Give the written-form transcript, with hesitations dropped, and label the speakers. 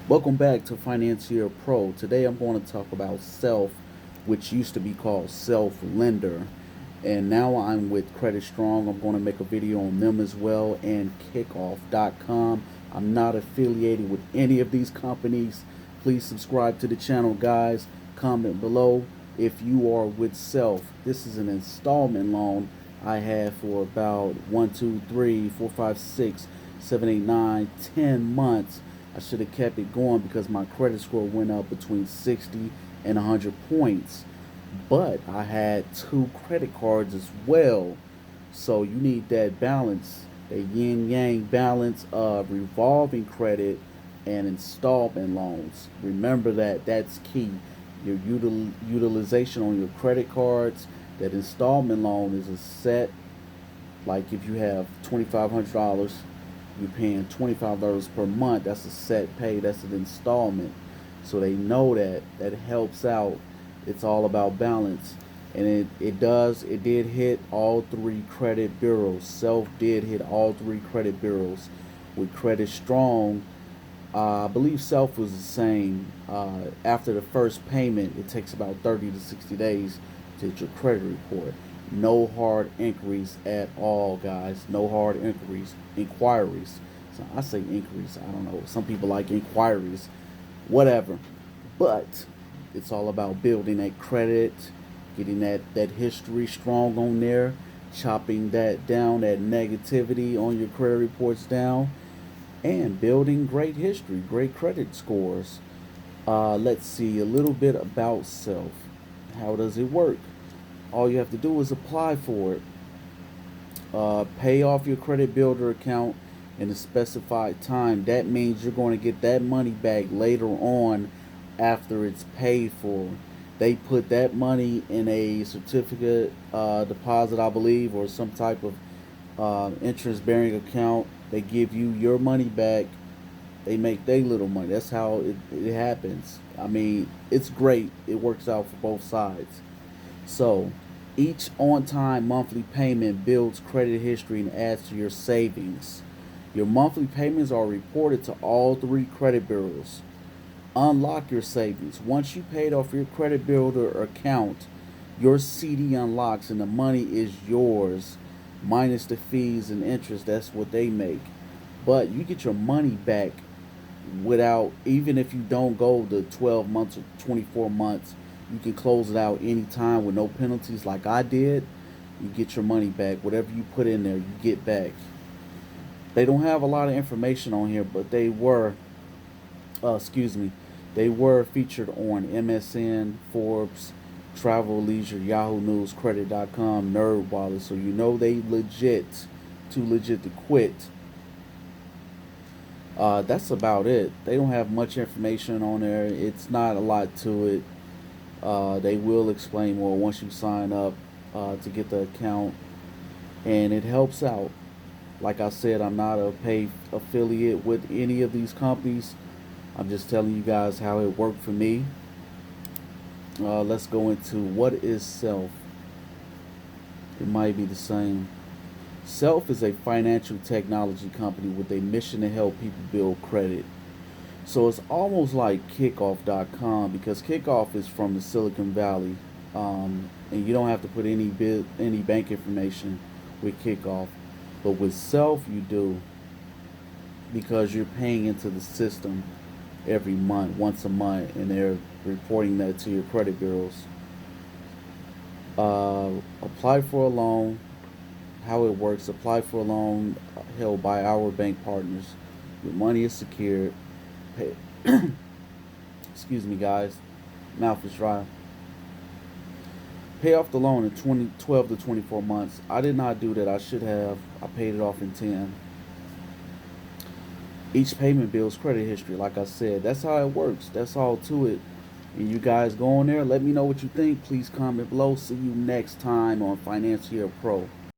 Speaker 1: Welcome back to Financier Pro. Today I'm going to talk about Self, which used to be called Self Lender. And now I'm with Credit Strong. I'm going to make a video on them as well, and Kickoff.com. I'm not affiliated with any of these companies. Please subscribe to the channel, guys. Comment below if you are with Self. This is an installment loan I had for about 1, 2, 3, 4, 5, 6, 7, 8, 9, 10 months. I should have kept it going because my credit score went up between 60 and 100 points. But I had 2 credit cards as well. So you need that balance, that yin yang balance of revolving credit and installment loans. Remember that's key. Your utilization on your credit cards, that installment loan is a set. Like if you have $2,500, you're paying $25 per month. That's a set pay. That's an installment. So they know that helps out. It's all about balance. And it did hit all 3 credit bureaus. Self did hit all 3 credit bureaus. With Credit Strong, I believe Self was the same. After the first payment, it takes about 30 to 60 days to get your credit report. No hard inquiries at all, guys. No hard inquiries. So I say inquiries. I don't know. Some people like inquiries. Whatever. But it's all about building that credit, getting that history strong on there, chopping that down, that negativity on your credit reports down, and building great history, great credit scores. Let's see a little bit about Self. How does it work? All you have to do is apply for it. Pay off your credit builder account in a specified time. That means you're going to get that money back later on after it's paid for. They put that money in a certificate deposit, I believe, or some type of interest bearing account. They give you your money back. They make their little money. That's how it happens. I mean, it's great. It works out for both sides. So, each on-time monthly payment builds credit history and adds to your savings. Your monthly payments are reported to all 3 credit bureaus. Unlock your savings. Once you paid off your credit builder account, your CD unlocks and the money is yours, minus the fees and interest. That's what they make. But you get your money back without, even if you don't go the 12 months or 24 months. You can close it out anytime with no penalties like I did. You get your money back. Whatever you put in there, you get back. They don't have a lot of information on here, but they were, they were featured on MSN, Forbes, Travel, Leisure, Yahoo News, Credit.com, NerdWallet. So you know they legit, too legit to quit. That's about it. They don't have much information on there. It's not a lot to it. They will explain more once you sign up to get the account, and it helps out. Like I said, I'm not a paid affiliate with any of these companies. I'm just telling you guys how it worked for me. Let's go into what is Self. It might be the same. Self is a financial technology company with a mission to help people build credit. So it's almost like Kickoff.com, because Kickoff is from the Silicon Valley, and you don't have to put any bank information with Kickoff, but with Self you do, because you're paying into the system every month, once a month, and they're reporting that to your credit bureaus. Apply for a loan. How it works: apply for a loan held by our bank partners. Your money is secured. Pay, excuse me, guys. Mouth is dry. Pay off the loan in 12 to 24 months. I did not do that. I should have. I paid it off in 10. Each payment builds credit history. Like I said, that's how it works. That's all to it. And you guys go on there. Let me know what you think. Please comment below. See you next time on Financier Pro.